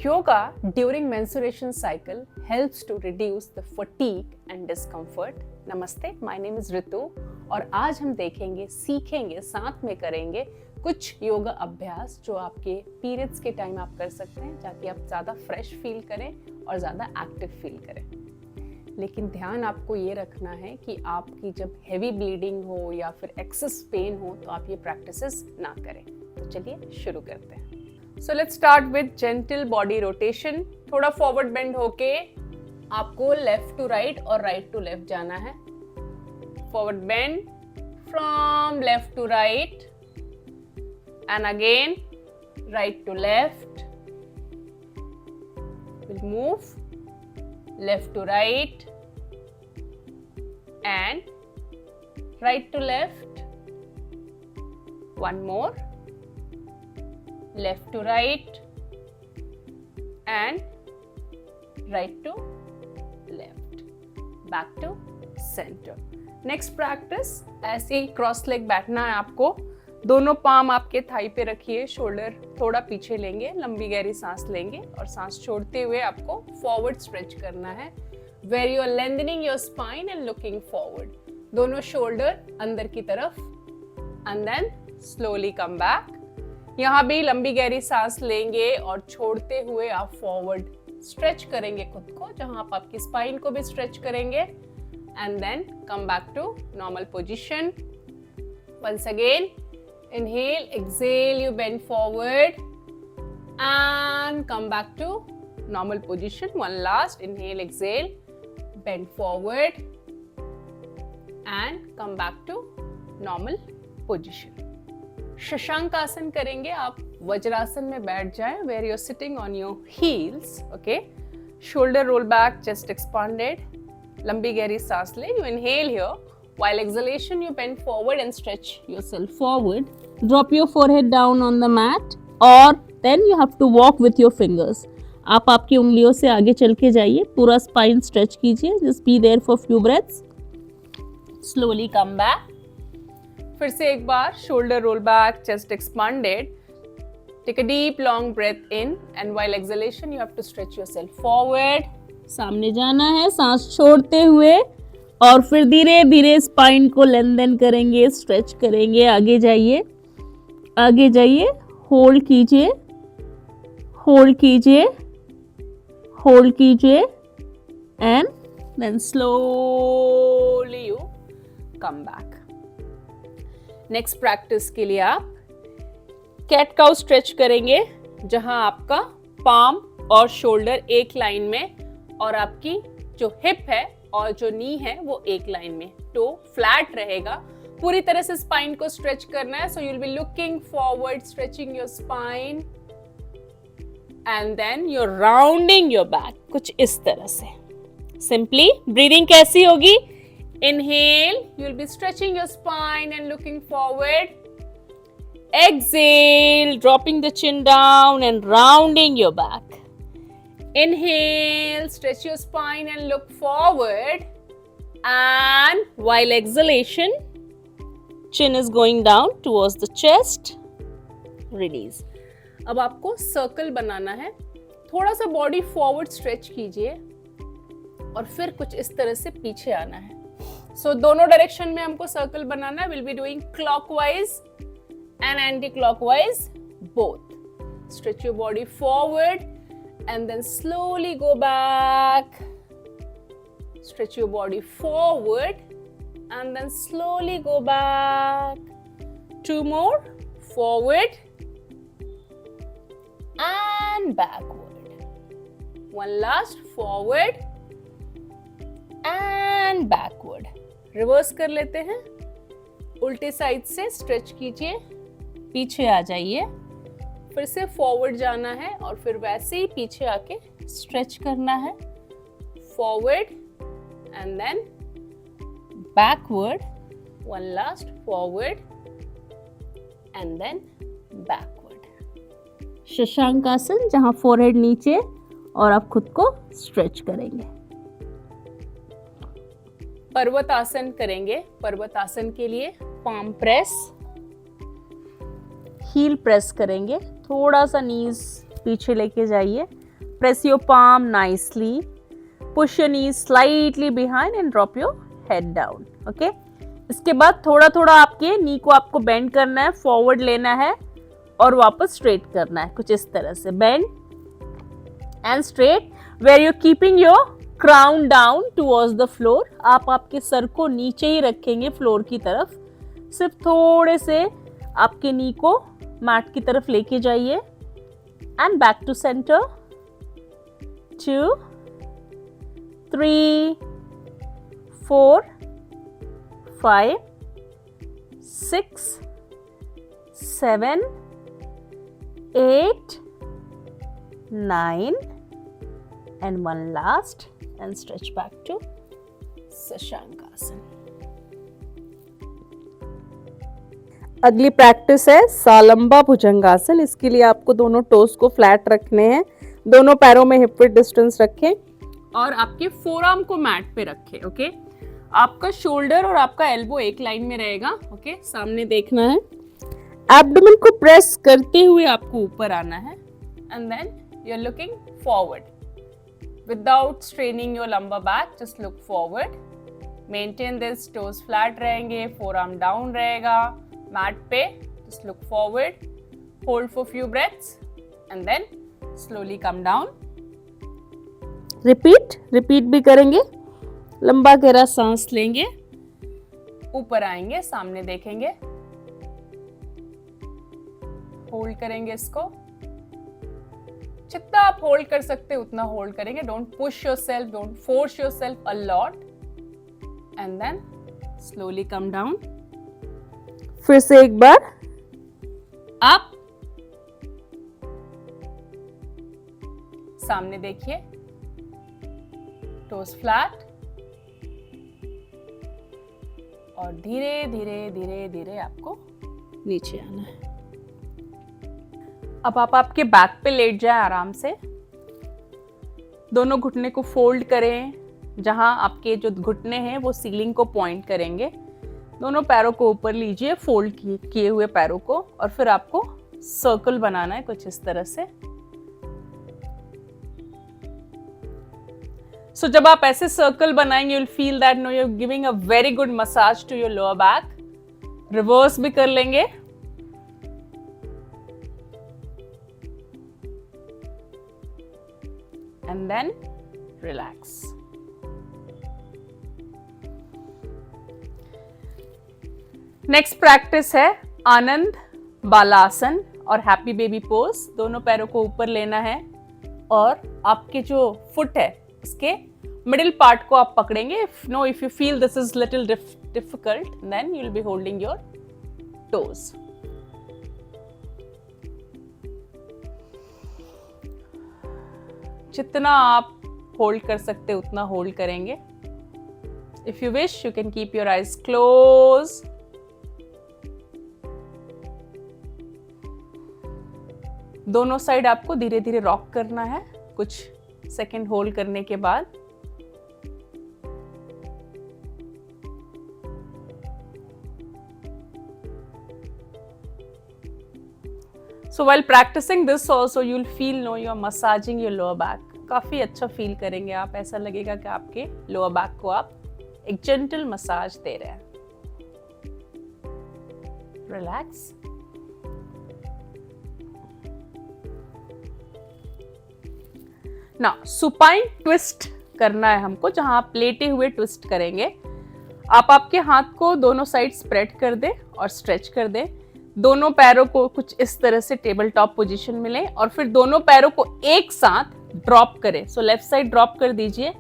Yoga during menstruation cycle helps to reduce the fatigue and discomfort. नमस्ते, my name is Ritu और आज हम देखेंगे, सीखेंगे, साथ में करेंगे कुछ योगा अभ्यास जो आपके पीरियड्स के टाइम आप कर सकते हैं ताकि आप ज़्यादा फ्रेश फील करें और ज़्यादा एक्टिव फील करें। लेकिन ध्यान आपको ये रखना है कि आपकी जब हैवी ब्लीडिंग हो या फिर एक्सेस पेन हो तो आप ये प्रैक्टिसेस ना करें। तो चलिए शुरू करते हैं। So let's start with gentle body rotation. थोड़ा फॉरवर्ड बेंड होके आपको लेफ्ट टू राइट और राइट टू लेफ्ट जाना है। Forward bend from left to right and again right to left. We'll move left to right and right to left. One more, left to right and right to left. Back to center. Next practice, ऐसे ही cross leg बैठना है आपको। दोनों palm आपके Thai पे रखिए, shoulder थोड़ा पीछे लेंगे, लंबी गहरी सांस लेंगे और सांस छोड़ते हुए आपको फॉरवर्ड स्ट्रेच करना है। Where you are lengthening your spine and looking forward. दोनों शोल्डर अंदर की तरफ and then slowly come back. यहाँ भी लंबी गहरी सांस लेंगे और छोड़ते हुए आप फॉरवर्ड स्ट्रेच करेंगे खुद को, जहां आप आपकी स्पाइन को भी स्ट्रेच करेंगे and then come back to normal position. Once again inhale, exhale, you bend forward and come back to normal position. One last, inhale, exhale, bend forward and come back to normal position. Shashank आसन करेंगे आप। वज्रासन में बैठ जाएं where you're sitting on your heels, okay? Shoulder roll back, chest expanded. लंबी गहरी सांस ले। You inhale here. While exhalation, you bend forward and stretch yourself forward. Drop your forehead down on the mat or then you have to walk with your fingers. आप आपकी उंगलियों से आगे चल के जाइए, पूरा स्पाइन स्ट्रेच कीजिए. Just be there for few breaths. Slowly come back. फिर से एक बार shoulder roll back, chest expanded. Take a deep long breath in and while exhalation, you have to stretch yourself forward. सामने जाना है सांस छोड़ते हुए और फिर धीरे धीरे स्पाइन को लेंथन करेंगे, स्ट्रेच करेंगे। आगे जाइए, आगे जाइए, होल्ड कीजिए, होल्ड कीजिए, होल्ड कीजिए and then slowly you come back. Next practice के लिए आप कैट काउ स्ट्रेच करेंगे, जहां आपका पाम और शोल्डर एक लाइन में और आपकी जो हिप है और जो नी है वो एक लाइन में, टो फ्लैट रहेगा। पूरी तरह से स्पाइन को स्ट्रेच करना है। So you will be looking forward, stretching your spine and then you are rounding your back, कुछ इस तरह से। सिंपली ब्रीदिंग कैसी होगी? Inhale, you will be stretching your spine and looking forward. Exhale, dropping the chin down and rounding your back. Inhale, stretch your spine and look forward. And while exhalation, chin is going down towards the chest. Release. अब आपको circle बनाना है। थोड़ा सा body forward stretch कीजिए और फिर कुछ इस तरह से पीछे आना है। सो दोनों डायरेक्शन में हमको सर्कल बनाना है। We'll be doing clockwise and anti-clockwise both. Stretch your body forward. And then slowly go back. Stretch your body forward and then slowly go back. Two more, forward and backward. One last, forward and backward. Reverse कर लेते हैं। उल्टे side से stretch कीजिए, पीछे आ जाइए, फिर से फॉरवर्ड जाना है और फिर वैसे ही पीछे आके स्ट्रेच करना है। Forward and then backward. One last, forward and then backward. Shashank asana, जहां फोरहेड नीचे और आप खुद को स्ट्रेच करेंगे। पर्वत आसन करेंगे। पर्वत आसन के लिए पाम प्रेस, हील प्रेस करेंगे, थोड़ा सा नीज पीछे लेके जाइए Press your palm nicely. Push your knees slightly behind and drop your head down. Okay? इसके बाद थोड़ा थोड़ा आपके नी को आपको बेंड करना है, फॉरवर्ड लेना है और वापस स्ट्रेट करना है, कुछ इस तरह से bend and straight, where you keeping your crown down towards the floor. आप आपके सर को नीचे ही रखेंगे फ्लोर की तरफ, सिर्फ थोड़े से आपके नी को मैट की तरफ लेके जाइए and back to centre. 2 3 4 5 6 7 8 9 and one last and stretch back to Sashankasana. अगली प्रैक्टिस है सालंबा भुजंगासन। इसके लिए आपको दोनों टोस को फ्लैट रखने हैं, दोनों पैरों में हिप विड्थ डिस्टेंस रखें और आपके फोरआर्म को मैट पे रखें। ओके, आपका शोल्डर और आपका एल्बो एक लाइन में रहेगा। ओके, सामने देखना है, एब्डोमेन को प्रेस करते हुए आपको ऊपर आना है and then you are looking forward without straining your lumbar back. Just look forward, maintain this, toes flat रहेंगे, forearm down रहेगा mat पे। Just look forward, hold for few breaths and then slowly come down. repeat भी करेंगे, लंबा गहरा सांस लेंगे, ऊपर आएंगे, सामने देखेंगे, होल्ड करेंगे इसको, जितना आप होल्ड कर सकते उतना होल्ड करेंगे। Don't push yourself, don't force yourself a lot and then slowly come down. फिर से एक बार अप, सामने देखिए, टोस फ्लैट और धीरे धीरे धीरे धीरे आपको नीचे आना है। अब आप आपके बैक पे लेट जाएं आराम से, दोनों घुटने को फोल्ड करें, जहां आपके जो घुटने हैं वो सीलिंग को पॉइंट करेंगे। दोनों पैरों को ऊपर लीजिए, फोल्ड किए हुए पैरों को, और फिर आपको सर्कल बनाना है कुछ इस तरह से। सो जब आप ऐसे सर्कल बनाएंगे, you will feel that know you are giving a very good massage to your lower back. Reverse भी कर लेंगे, and then relax. Next practice है आनंद बालासन और हैप्पी बेबी पोज। दोनों पैरों को ऊपर लेना है और आपके जो फुट है उसके मिडिल पार्ट को आप पकड़ेंगे। If you feel this is little difficult, then you will be holding your toes. जितना आप होल्ड कर सकते उतना होल्ड करेंगे। If you wish you can keep your eyes close. दोनों साइड आपको धीरे धीरे रॉक करना है कुछ सेकंड होल्ड करने के बाद। So while practicing this also you'll feel you are massaging your lower back. काफी अच्छा फील करेंगे आप, ऐसा लगेगा कि आपके लोअर बैक को आप एक जेंटल मसाज दे रहे हैं। रिलैक्स। ना सुपाइन ट्विस्ट करना है हमको, जहां आप लेटे हुए ट्विस्ट करेंगे। आप आपके हाथ को दोनों साइड स्प्रेड कर दे और स्ट्रेच कर दे। दोनों पैरों को कुछ इस तरह से टेबल टॉप पोजीशन में लें और फिर दोनों पैरों को एक साथ ड्रॉप करें। सो लेफ्ट साइड ड्रॉप कर दीजिए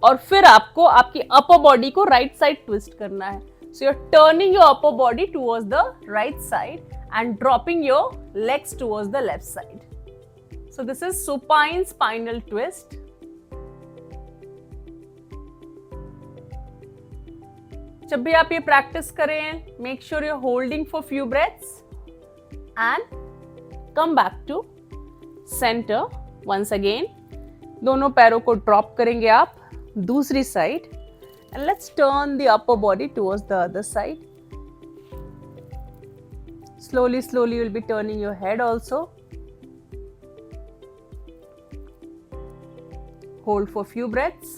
और फिर आपको आपकी अपर बॉडी को राइट साइड ट्विस्ट करना है। So you are turning your upper body towards the right side and dropping your legs towards the left side. So this is supine spinal twist. जब भी आप ये प्रैक्टिस करें, make sure you are holding for few breaths and come back to center once again. दोनों पैरों को drop करेंगे आप दूसरी side and let's turn the upper body towards the other side. Slowly you will be turning your head also. hold for few breaths,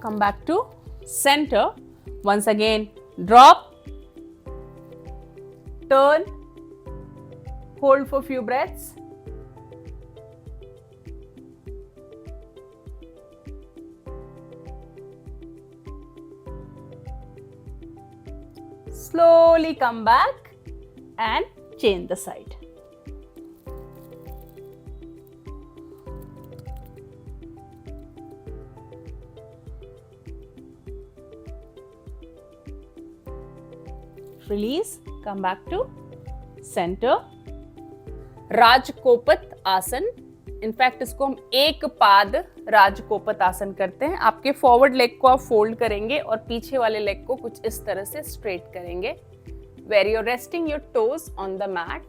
come back to center, once again drop, turn, hold for few breaths, slowly come back and change the side. Release, come back to center. राजकोपत आसन, in fact इसको हम एक पाद राजकोपत आसन करते हैं। आपके forward leg को आप फोल्ड करेंगे और पीछे वाले लेग को कुछ इस तरह से स्ट्रेट करेंगे। Where you're resting your toes on the mat.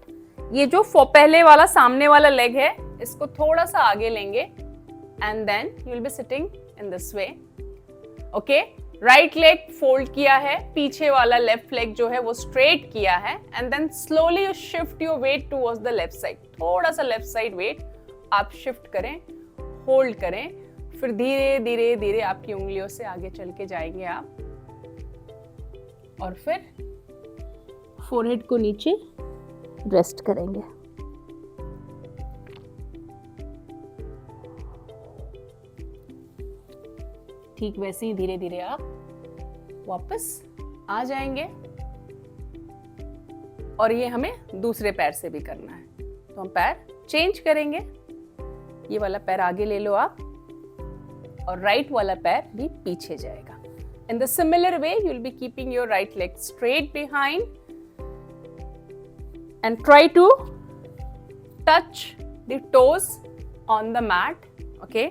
ये जो पहले वाला सामने वाला लेग है, इसको थोड़ा सा आगे लेंगे and then you'll be sitting in this way. Okay? Right leg fold किया है, पीछे वाला लेफ्ट लेग जो है वो स्ट्रेट किया है and then slowly you shift your weight towards the left side. थोड़ा सा लेफ्ट साइड वेट आप शिफ्ट करें, होल्ड करें, फिर धीरे धीरे धीरे आपकी उंगलियों से आगे चल के जाएंगे आप और फिर फोरहेड को नीचे रेस्ट करेंगे। ठीक वैसे ही धीरे धीरे आप वापस आ जाएंगे और ये हमें दूसरे पैर से भी करना है, तो हम पैर चेंज करेंगे। ये वाला पैर आगे ले लो आप और राइट वाला पैर भी पीछे जाएगा। In the similar way you will be keeping your right leg straight behind and try to touch the toes on the mat. Okay,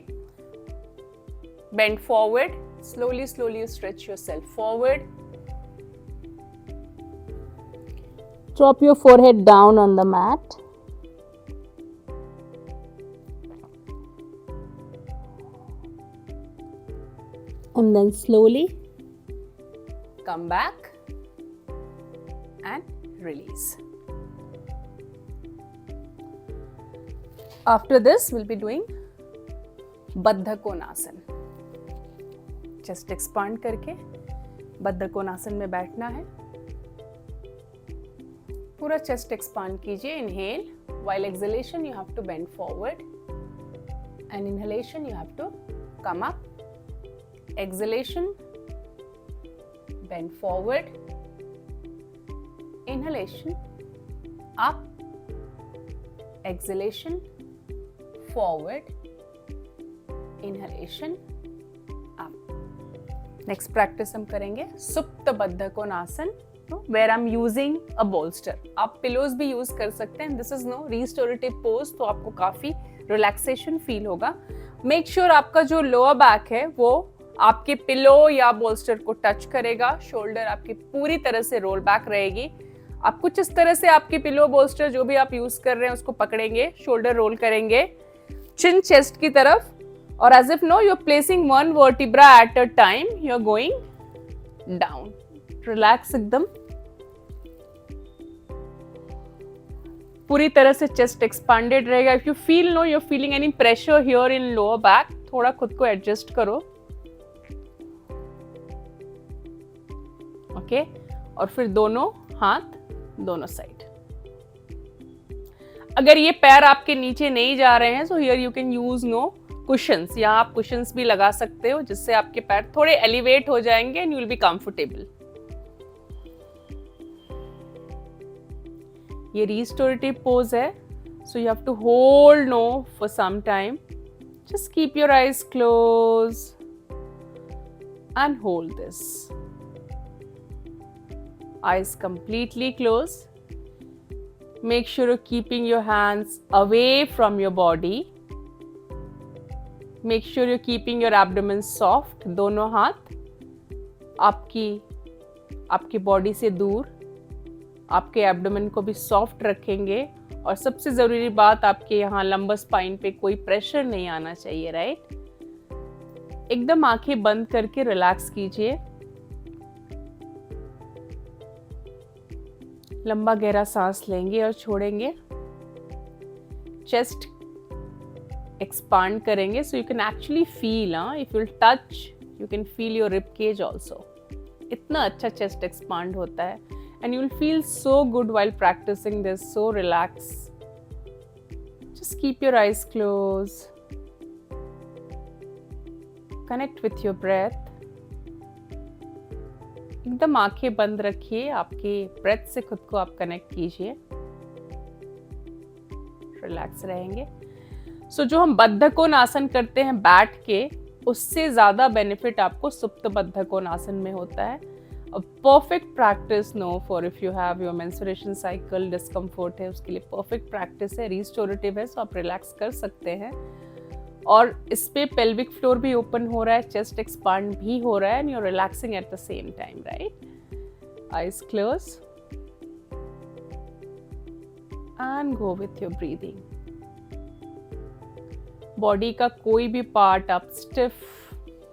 bend forward, slowly you stretch yourself forward. Drop your forehead down on the mat. And then slowly come back and release. After this, we'll be doing Baddha Konasana. Chest expand करके बद्ध कोणासन में बैठना है। पूरा chest expand कीजिए। Inhale, while exhalation you have to bend forward and inhalation you have to come up. Exhalation, bend forward, inhalation up, exhalation forward, inhalation up. Next practice हम करेंगे Supta Baddha Konasana, where I am using a bolster. आप pillows भी use कर सकते हैं। This is know restorative pose, तो आपको काफी रिलैक्सेशन फील होगा। मेक श्योर आपका जो लोअर बैक है वो आपके पिलो या बोल्स्टर को टच करेगा। शोल्डर आपकी पूरी तरह से रोल बैक रहेगी। आप कुछ इस तरह से आपके पिलो बोल्स्टर जो भी आप यूज कर रहे हैं उसको पकड़ेंगे, शोल्डर रोल करेंगे, चिन चेस्ट की तरफ, और as if no you're placing one vertebra at a time, you're going down. Relax एकदम, पूरी तरह से चेस्ट एक्सपांडेड रहेगा। If you feel know you're feeling any pressure here in lower back, थोड़ा खुद को एडजस्ट करो। ओके, और फिर दोनों हाथ दोनों साइड। अगर ये पैर आपके नीचे नहीं जा रहे हैं, so here you can use no cushions, या आप कुशंस भी लगा सकते हो जिससे आपके पैर थोड़े एलिवेट हो जाएंगे and you will be comfortable. ये रिस्टोरेटिव पोज है, so you have to hold know for some time. Just keep your eyes close and hold this. Eyes completely closed. Make sure you're keeping your hands away from your body. Make sure you're keeping your abdomen soft. दोनों हाथ आपकी body से दूर, आपके abdomen को भी soft रखेंगे। और सबसे जरूरी बात, आपके यहाँ लंबर स्पाइन पे कोई प्रेशर नहीं आना चाहिए, राइट। एकदम आंखें बंद करके रिलैक्स कीजिए। लंबा गहरा सांस लेंगे और छोड़ेंगे। चेस्ट एक्सपांड करेंगे, so you can actually feel, if you touch you can feel your rib cage also. इतना अच्छा चेस्ट एक्सपांड होता है and you will feel so good while practicing this, so relax. Just keep your eyes close, connect with your breath. एकदम आंखें बंद रखिए, आपके breath से खुद को आप कनेक्ट कीजिए, रिलैक्स रहेंगे. सो जो हम बद्ध कोणासन करते हैं बैठ के, उससे ज्यादा बेनिफिट आपको सुप्त बद्ध कोणासन में होता है. Perfect practice know for if you have your menstruation cycle discomfort है, उसके लिए परफेक्ट प्रैक्टिस है, रिस्टोरेटिव है, सो आप रिलैक्स कर सकते हैं. और इस पे पेल्विक फ्लोर भी ओपन हो रहा है, चेस्ट एक्सपांड भी हो रहा है, and you are relaxing at the same time, right. Eyes close and go with your breathing. Body का कोई भी पार्ट आप स्टिफ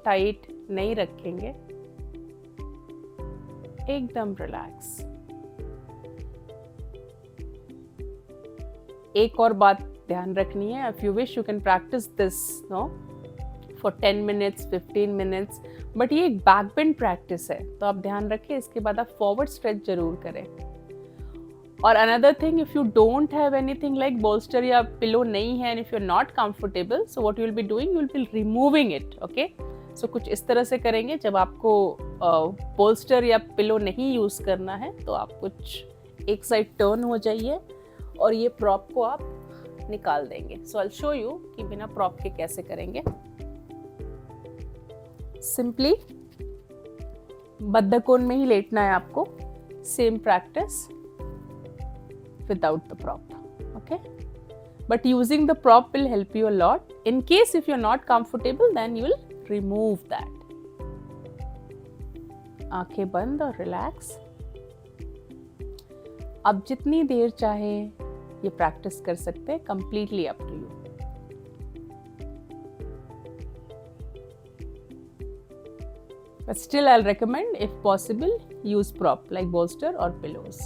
टाइट नहीं रखेंगे, एकदम रिलैक्स. एक और बात ध्यान रखनी है, if you wish you can practice this know for 10 minutes 15 minutes, but ये एक बैक बेंड प्रैक्टिस है, तो आप ध्यान रखें. इसके बाद आप फॉरवर्ड स्ट्रेच जरूर करें. और another thing, if you don't have anything like bolster या पिलो नहीं है, and if you are not comfortable, so what you will be doing, you will be removing it. Okay, so कुछ इस तरह से करेंगे. जब आपको बोल्स्टर या पिलो नहीं यूज करना है, तो आप कुछ एक साइड टर्न हो जाइए और ये प्रॉप को आप निकाल देंगे. सो आई विल शो यू कि बिना प्रॉप के कैसे करेंगे. सिंपली बद्ध कोण में ही लेटना है आपको. Same practice without the prop, okay, but using the prop will help you a lot. In case if you're not comfortable, then you will remove that. आंखें बंद और रिलैक्स. आप जितनी देर चाहे ये प्रैक्टिस कर सकते हैं, completely up to you. But still I'll recommend, if possible, use prop like bolster or pillows.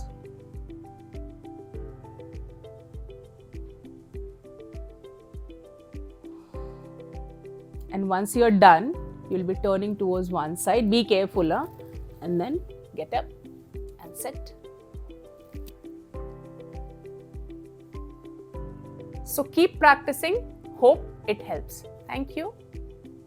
And once you're done, you'll be turning towards one side. Be careful, and then get up and sit. So keep practicing. Hope it helps. Thank you.